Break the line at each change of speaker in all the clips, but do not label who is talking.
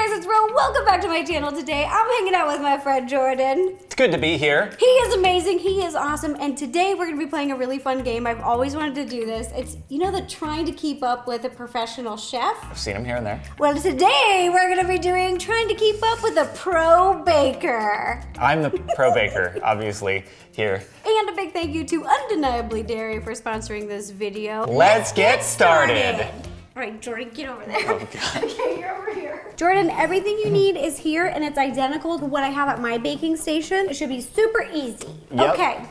guys, it's Ro. Welcome back to my channel today. I'm hanging out with my friend Jordan.
It's good to be here.
He is amazing, he is awesome, and today we're gonna be playing a really fun game. I've always wanted to do this. It's, you know, the trying to keep up with a professional chef?
I've seen him here and there.
Well, today we're gonna be doing trying to keep up with a pro baker.
I'm the pro baker, obviously, here.
And a big thank you to Undeniably Dairy for sponsoring this video.
Let's get started.
All right, Jordan, get over there.
Oh, God.
Okay, you're over here. Jordan, everything you need is here, and it's identical to what I have at my baking station. It should be super easy.
Yep.
Okay.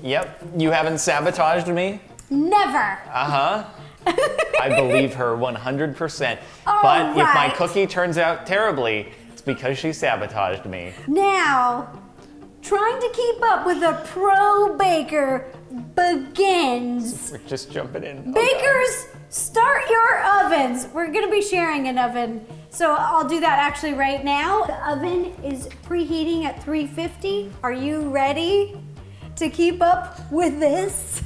Yep, you haven't sabotaged me?
Never.
Uh-huh. I believe her 100%.
All
but if my
right.
cookie turns out terribly, it's because she sabotaged me.
Now, trying to keep up with a pro baker begins.
We're just jumping in.
Bakers, start your ovens. We're gonna be sharing an oven, so I'll do that actually right now. The oven is preheating at 350. Are you ready to keep up with this?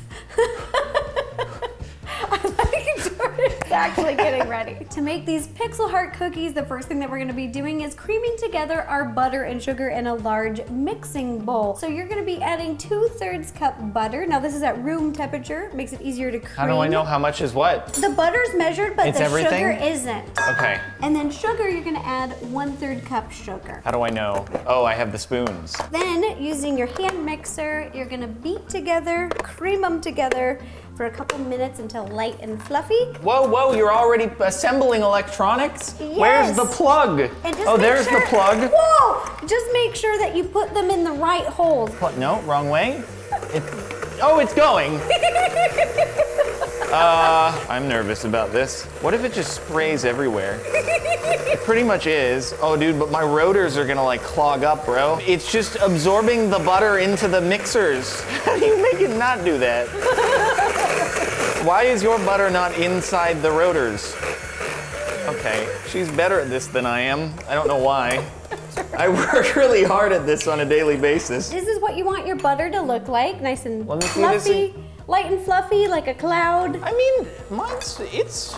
I like Jordan's actually getting ready. To make these pixel heart cookies, the first thing that we're gonna be doing is creaming together our butter and sugar in a large mixing bowl. So you're gonna be adding 2/3 cup butter. Now this is at room temperature, makes it easier to cream.
How do I know how much is what?
The butter's measured, but
It's
the
everything?
sugar isn't.
Okay.
And then sugar, you're gonna add 1/3 cup sugar.
How do I know? Oh, I have the spoons.
Then, using your hand mixer, you're gonna beat together, cream them together for a couple minutes until light and fluffy.
Whoa, whoa, you're already assembling electronics?
Yes.
Where's the plug?
And just
Oh,
make
there's
sure,
the plug.
Whoa! Just make sure that you put them in the right holes.
What? No, wrong way. Oh, it's going. I'm nervous about this. What if it just sprays everywhere? It pretty much is. Oh, dude, but my rotors are gonna like clog up, bro. It's just absorbing the butter into the mixers. How do you make it not do that? Why is your butter not inside the rotors? Okay, she's better at this than I am. I don't know why. I work really hard at this on a daily basis.
This is what you want your butter to look like, nice and
Let me see this
fluffy, light and fluffy, like a cloud.
I mean, it's...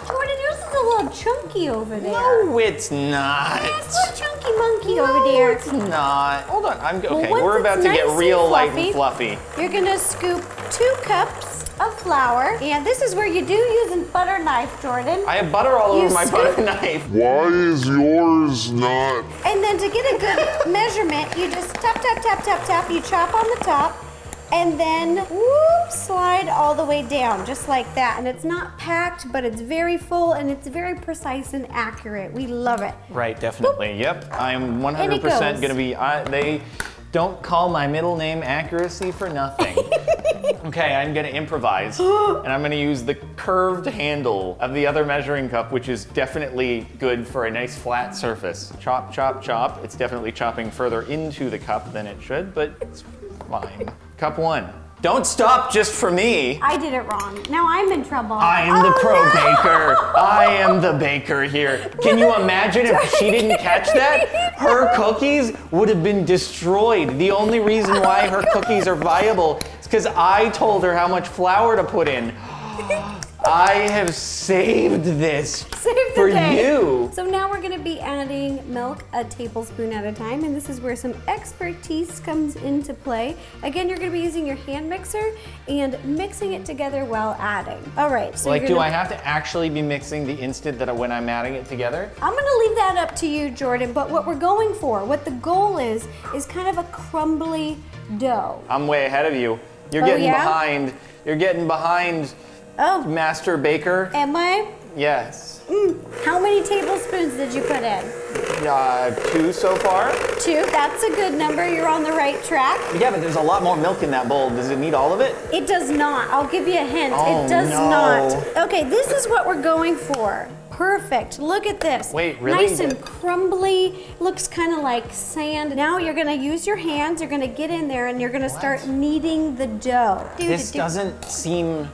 Jordan, yours is a little chunky over there.
No, it's not.
It's a little chunky monkey over there.
It's not. Hold on, okay,
once
we're about
it's
to get
nice
real
and
light
fluffy,
and fluffy.
You're gonna scoop 2 cups of flour, and this is where you do use a butter knife, Jordan.
I have butter all over my
scoop-
butter knife.
Why is yours not?
And then to get a good measurement, you just tap, tap, tap, tap, tap. You chop on the top, and then whoop, slide all the way down, just like that. And it's not packed, but it's very full, and it's very precise and accurate. We love it.
Right, definitely.
Boop.
Yep, I am
And it
100%
goes.
gonna be, they don't call my middle name accuracy for nothing. Okay, I'm gonna improvise, and I'm gonna use the curved handle of the other measuring cup, which is definitely good for a nice flat surface. Chop, chop, chop. It's definitely chopping further into the cup than it should, but it's fine. Cup 1. Don't stop just for me.
I did it wrong. Now I'm in trouble.
I am the
Oh,
pro
no!
baker. I am the baker here. Can you imagine if she didn't catch that? Her cookies would have been destroyed. The only reason why her cookies are viable is because I told her how much flour to put in. I have saved this
Save the
for
day.
you.
So now we're gonna be adding milk a tablespoon at a time, and this is where some expertise comes into play. Again, you're gonna be using your hand mixer and mixing it together while adding. All right, so
Like,
you're
do
gonna,
I have to actually be mixing the instant that when I'm adding it together?
I'm gonna leave that up to you, Jordan, but what we're going for, what the goal is kind of a crumbly dough.
I'm way ahead of you. You're
Oh,
getting
yeah?
behind. You're getting behind,
Oh,
Master Baker.
am I?
Yes.
How many tablespoons did you put in?
2 so far.
2, that's a good number, you're on the right track.
Yeah, but there's a lot more milk in that bowl. Does it need all of it?
It does not. I'll give you a hint.
Oh,
it does
no.
not. Okay, this is what we're going for. Perfect. Look at this.
Wait, really?
Nice and crumbly. Looks kind of like sand. Now you're going to use your hands. You're going to get in there and you're going to start kneading the dough.
This doesn't seem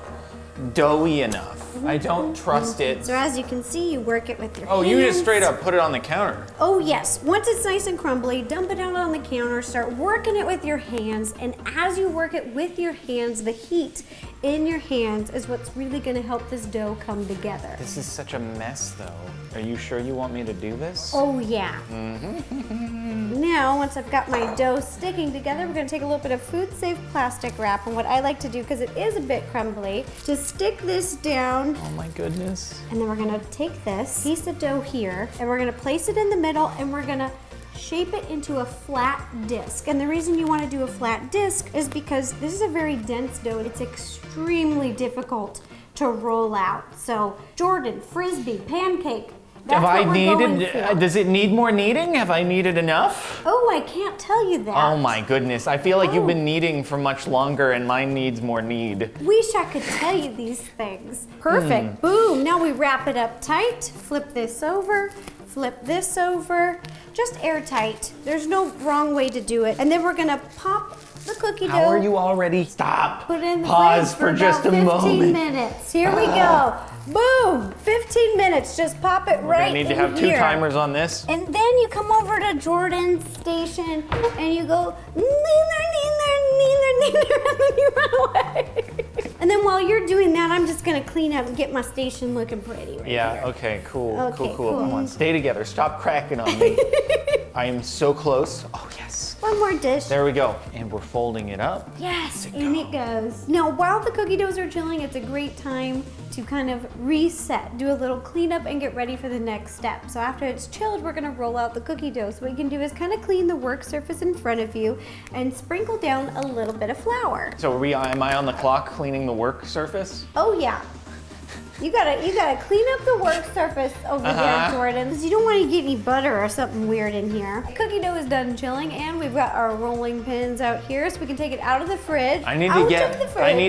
doughy enough. I don't trust it.
So as you can see, you work it with your
Oh,
hands.
you just straight up put it on the counter.
Oh yes, once it's nice and crumbly, dump it out on the counter, start working it with your hands, and as you work it with your hands, the heat in your hands is what's really gonna help this dough come together.
This is such a mess though. Are you sure you want me to do this?
Oh yeah. Now, once I've got my dough sticking together, we're gonna take a little bit of food-safe plastic wrap, and what I like to do, because it is a bit crumbly, just stick this down,
Oh my goodness.
and then we're gonna take this piece of dough here, and we're gonna place it in the middle, and we're gonna shape it into a flat disc. And the reason you want to do a flat disc is because this is a very dense dough. It's extremely difficult to roll out. So Jordan, frisbee, pancake, that's what we're going for.
Does it need more kneading? Have I kneaded enough?
Oh, I can't tell you that.
Oh my goodness. I feel like you've been kneading for much longer and mine needs more knead.
Wish I could tell you these things. Perfect. Boom. Now we wrap it up tight. Flip this over. Flip this over. Just airtight. There's no wrong way to do it. And then we're gonna pop the cookie dough.
How are you already? Stop.
Put it in the
Pause
fridge
for just a
about 15
moment.
minutes. Here we go. Boom. 15 minutes. Just pop it
We're
right
gonna need to
in
have two
here.
timers on this.
And then you come over to Jordan's station and you go, neither, and then you run away. And then while you're doing that, I'm just gonna clean up and get my station looking pretty right
Yeah,
here.
okay, cool,
Okay,
cool.
cool.
Come on, stay together. Stop cracking on me. I am so close. Oh, yes.
One more dish.
There we go. And we're folding it up.
Yes, and it goes. Now, while the cookie doughs are chilling, it's a great time to kind of reset, do a little cleanup, and get ready for the next step. So after it's chilled, we're gonna roll out the cookie dough. So what you can do is kind of clean the work surface in front of you and sprinkle down a little bit of flour.
So am I on the clock cleaning the work surface?
Oh yeah. You gotta clean up the work surface over there, Jordan, because you don't want to get any butter or something weird in here. The cookie dough is done chilling, and we've got our rolling pins out here, so we can take it out of the fridge.
I need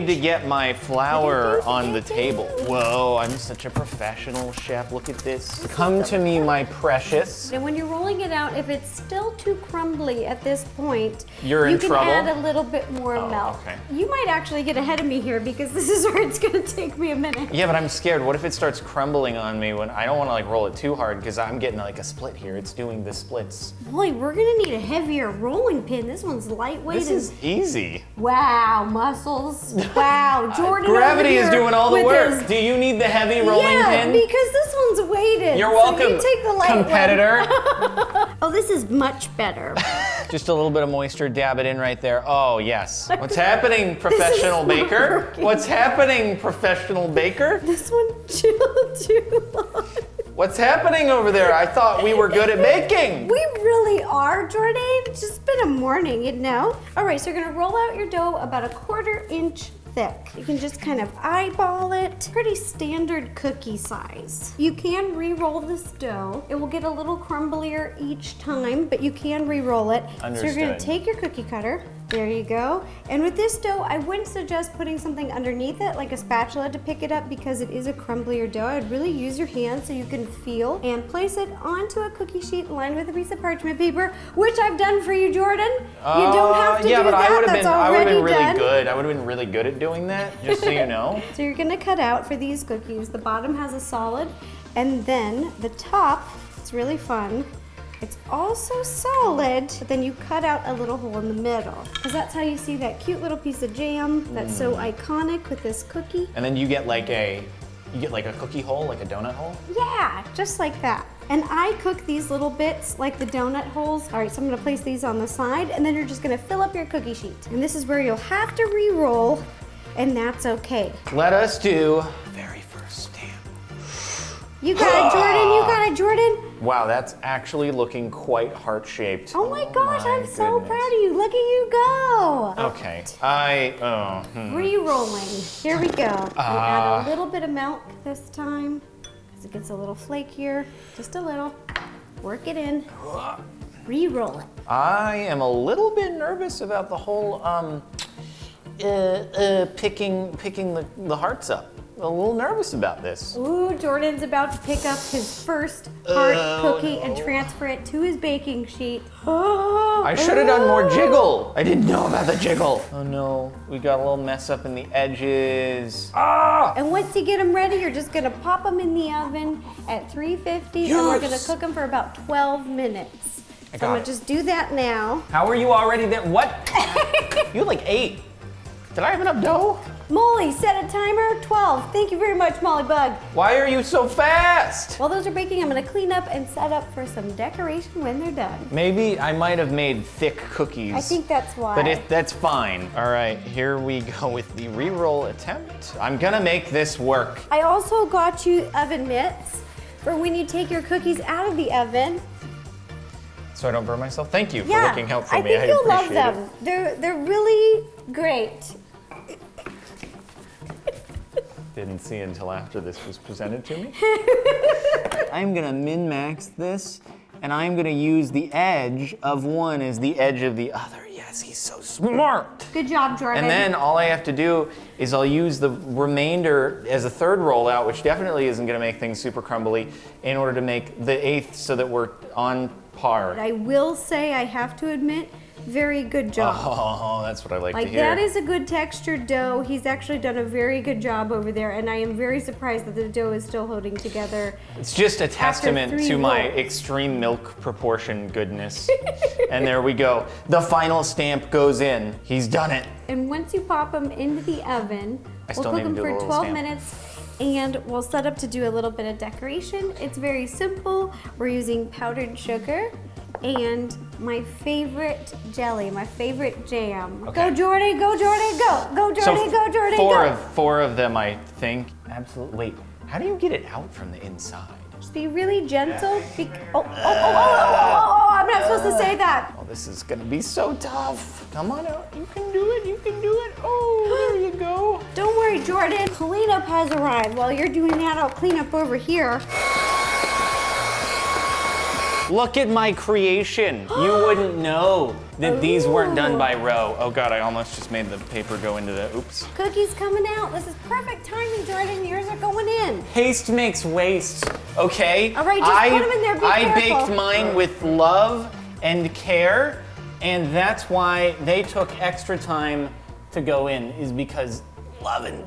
to get my flour on the table. Whoa, I'm such a professional chef. Look at this. Come to me, my precious.
And when you're rolling it out, if it's still too crumbly at this point,
You're in trouble?
You can add a little bit more milk.
Okay.
You might actually get ahead of me here because this is where it's gonna take me a minute.
Yeah, but I'm scared. What if it starts crumbling on me when I don't want to like roll it too hard because I'm getting like a split here. It's doing the splits.
Boy, we're gonna need a heavier rolling pin. This one's lightweight.
This is easy.
Wow, muscles. Wow, Jordan.
Gravity
over
is
here
doing all the
with
work.
his-
Do you need the heavy rolling
yeah,
pin?
because this one's weighted.
You're
so
welcome,
you take the light
competitor.
one. Oh, this is much better.
Just a little bit of moisture, dab it in right there. Oh, yes. What's happening, professional
not
baker?
working.
What's happening, professional baker?
This one chilled too long.
What's happening over there? I thought we were good at baking.
We really are, Jordan. It's just been a morning, you know? All right, so you're gonna roll out your dough about 1/4 inch thick. You can just kind of eyeball it. Pretty standard cookie size. You can re-roll this dough. It will get a little crumblier each time, but you can re-roll it.
Understood.
So you're gonna take your cookie cutter. There you go. And with this dough, I wouldn't suggest putting something underneath it, like a spatula to pick it up, because it is a crumblier dough. I'd really use your hands so you can feel and place it onto a cookie sheet lined with a piece of parchment paper, which I've done for you, Jordan. You don't have to
yeah,
do
but
that.
I would
That's
have
already
been really
done.
good. I would have been really good at doing that, just so you know.
So you're gonna cut out for these cookies. The bottom has a solid, and then the top, it's really fun. It's also solid, but then you cut out a little hole in the middle, because that's how you see that cute little piece of jam that's so iconic with this cookie.
And then you get like a cookie hole, like a donut hole?
Yeah, just like that. And I cook these little bits like the donut holes. All right, so I'm gonna place these on the side, and then you're just gonna fill up your cookie sheet. And this is where you'll have to re-roll, and that's okay.
Let us do very first stamp.
You got it, Jordan, you got it, Jordan.
Wow, that's actually looking quite heart-shaped.
Oh my gosh,
my
I'm so
goodness.
proud of you. Look at you go.
Okay,
Re-rolling. Here we go. And add a little bit of milk this time, because it gets a little flakier. Just a little. Work it in. Re-roll it.
I am a little bit nervous about the whole picking the hearts up. a little nervous about this.
Ooh, Jordan's about to pick up his first hard cookie and transfer it to his baking sheet.
I should have done more jiggle. I didn't know about the jiggle. Oh no, we got a little mess up in the edges. Ah!
And once you get them ready, you're just gonna pop them in the oven at 350, and we're gonna cook them for about 12 minutes. So I'm gonna just do that now.
How are you already there? What? You had like 8. Did I have enough dough?
Molly, set a timer, 12. Thank you very much, Molly Bug.
Why are you so fast?
While those are baking, I'm gonna clean up and set up for some decoration when they're done.
Maybe I might have made thick cookies.
I think that's why.
But that's fine. All right, here we go with the re-roll attempt. I'm gonna make this work.
I also got you oven mitts for when you take your cookies out of the oven.
So I don't burn myself? Thank you for looking out for
I
me.
think you'll love
appreciate
them. They're really great.
Didn't see until after this was presented to me. I'm gonna min-max this, and I'm gonna use the edge of one as the edge of the other. Yes, he's so smart.
Good job, Jordan.
And then all I have to do is I'll use the remainder as a third rollout, which definitely isn't gonna make things super crumbly, in order to make the 1/8 so that we're on par.
I will say, I have to admit, very good job.
Oh, that's what I like to hear.
That is a good textured dough. He's actually done a very good job over there, and I am very surprised that the dough is still holding together.
It's just a testament to
3
my
rolls.
extreme milk proportion goodness. And there we go. The final stamp goes in. He's done it.
And once you pop them into the oven,
I
we'll
still
cook
need to
them
do a
for
little
12
stamp.
minutes, and we'll set up to do a little bit of decoration. It's very simple. We're using powdered sugar and my favorite jelly, my favorite jam.
Okay.
Go Jordan, go Jordan, go! Go Jordan, go Jordan, go!
Four of them, I think. Absolutely. Wait, how do you get it out from the inside?
Just be really gentle. I'm not supposed to say that.
Oh, this is gonna be so tough. Come on out. You can do it. You can do it. Oh, there you go.
Don't worry, Jordan. Cleanup has arrived. While you're doing that, I'll clean up over here.
Look at my creation. You wouldn't know that these weren't done by Ro. Oh God, I almost just made the paper go into the, oops.
Cookies coming out. This is perfect timing, Jordan. Yours are going in.
Haste makes waste, okay?
All right, just put 'em in there, be
I
careful.
baked mine with love and care, and that's why they took extra time to go in, is because love and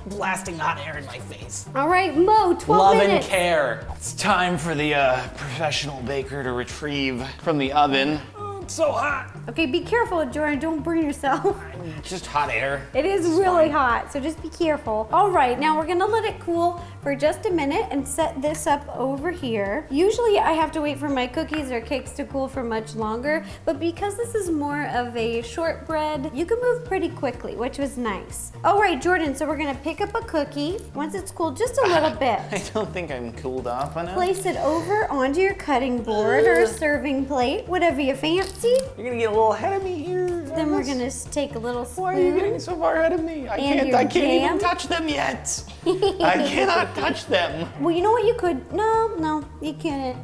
blasting hot air in my face.
All right, Mo, 12
Love
minutes.
and care. It's time for the professional baker to retrieve from the oven. Oh, it's so hot.
Okay, be careful, Jordan. Don't burn yourself.
Just hot air.
It is really hot, so just be careful. All right, now we're gonna let it cool for just a minute and set this up over here. Usually I have to wait for my cookies or cakes to cool for much longer, but because this is more of a shortbread, you can move pretty quickly, which was nice. All right, Jordan, so we're gonna pick up a cookie. Once it's cooled just a little bit,
I don't think I'm cooled off enough.
place it over onto your cutting board or serving plate, whatever you fancy.
You're gonna get a little ahead of me here.
Then we're gonna take a little spoon.
Why are you getting so far ahead of me? I
And
can't
your
even
jam?
touch them yet. I cannot touch them.
Well, you know what you could? No, you couldn't.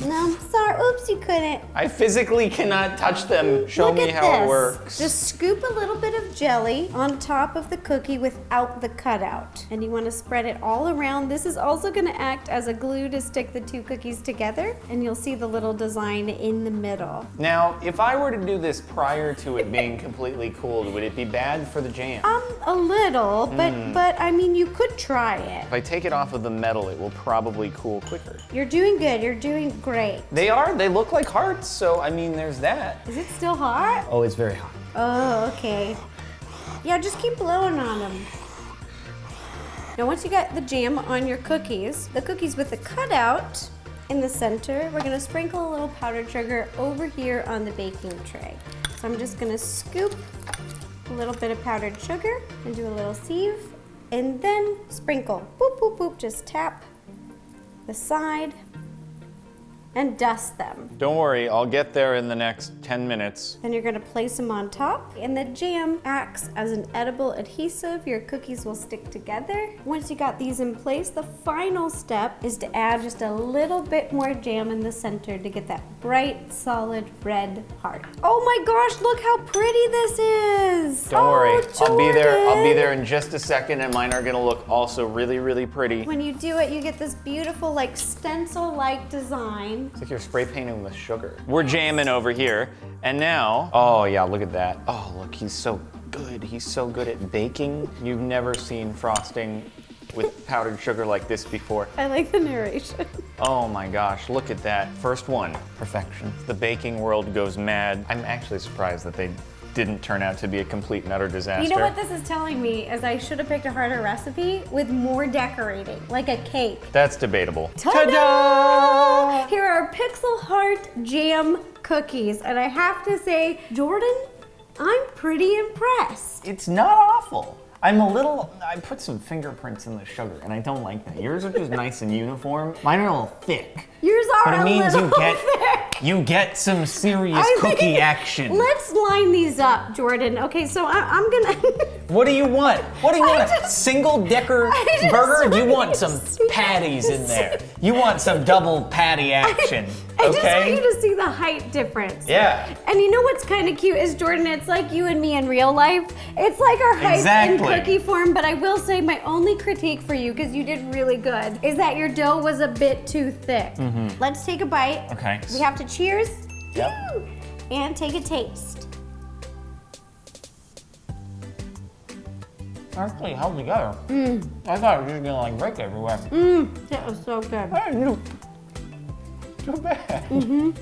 No, sorry. Oops, you couldn't.
I physically cannot touch them. Show
Look
me
at
how
this.
it works.
Just scoop a little bit of jelly on top of the cookie without the cutout. And you want to spread it all around. This is also going to act as a glue to stick the 2 cookies together. And you'll see the little design in the middle.
Now, if I were to do this prior to it being completely cooled, would it be bad for the jam?
A little, but I mean, you could try it.
If I take it off of the metal, it will probably cool quicker.
You're doing good. You're doing great.
They look like hearts, so I mean, there's that.
Is it still hot?
Oh, it's very hot.
Oh, okay. Yeah, just keep blowing on them. Now, once you got the jam on your cookies, the cookies with the cutout in the center, we're gonna sprinkle a little powdered sugar over here on the baking tray. So I'm just gonna scoop a little bit of powdered sugar and do a little sieve, and then sprinkle. Boop, boop, boop, just tap the side. and dust them.
Don't worry, I'll get there in the next 10 minutes.
Then you're gonna place them on top, and the jam acts as an edible adhesive. Your cookies will stick together. Once you got these in place, the final step is to add just a little bit more jam in the center to get that bright, solid red heart. Oh my gosh, look how pretty this is.
Don't worry, I'll be
Jordan.
there in just a second, and mine are gonna look also really, really pretty.
When you do it, you get this beautiful like stencil-like design.
It's like you're spray painting with sugar. We're jamming over here, and now, oh yeah, look at that. Oh, look, he's so good. He's so good at baking. You've never seen frosting with powdered sugar like this before.
I like the narration.
Oh my gosh, look at that. First one, perfection. The baking world goes mad. I'm actually surprised that they didn't turn out to be a complete and utter disaster.
You know what this is telling me is I should have picked a harder recipe with more decorating, like a cake.
That's debatable.
Ta-da! Here are Pixel Heart Jam cookies, and I have to say, Jordan, I'm pretty impressed.
It's not awful. I put some fingerprints in the sugar, and I don't like that. Yours are just nice and uniform. Mine are a little thick.
Yours are
but it means
a little thick.
You get some serious cookie action.
Let's line these up, Jordan. Okay, so I'm gonna.
What do you want? What do you want? A single decker burger?
want
You want
to
some
see
patties in there. You want some double patty action.
I just want
Okay?
you to see the height difference.
Yeah.
And you know what's kind of cute is, Jordan, it's like you and me in real life. It's like our height
Exactly.
in cookie form, but I will say my only critique for you, because you did really good, is that your dough was a bit too thick. Let's take a bite.
Okay.
We have to cheers.
Yep.
Woo! And take a taste.
Actually held together. I thought it was just gonna like break everywhere.
That was so good.
I didn't do too bad.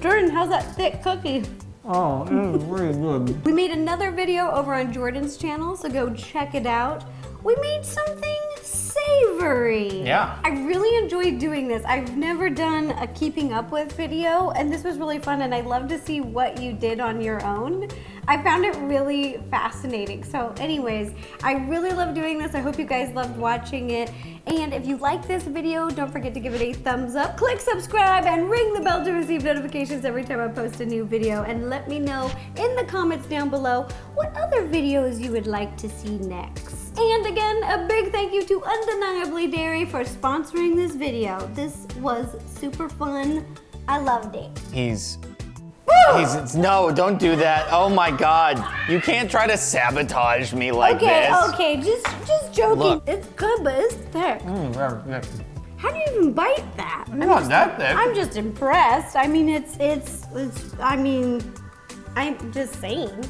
Jordan, how's that thick cookie?
Oh, it was really good.
We made another video over on Jordan's channel, so go check it out. We made something savory.
Yeah.
I really enjoyed doing this. I've never done a keeping up with video, and this was really fun, and I love to see what you did on your own. I found it really fascinating. So anyways, I really love doing this. I hope you guys loved watching it. And if you like this video, don't forget to give it a thumbs up, click subscribe, and ring the bell to receive notifications every time I post a new video. And let me know in the comments down below what other videos you would like to see next. And again, a big thank you to Undeniably Dairy for sponsoring this video. This was super fun. I loved it.
No, don't do that. Oh my God. You can't try to sabotage me like this.
Okay, just joking.
Look.
It's good, but it's thick. How do you even bite that?
Not that thick.
I'm just impressed. I mean, I'm just saying.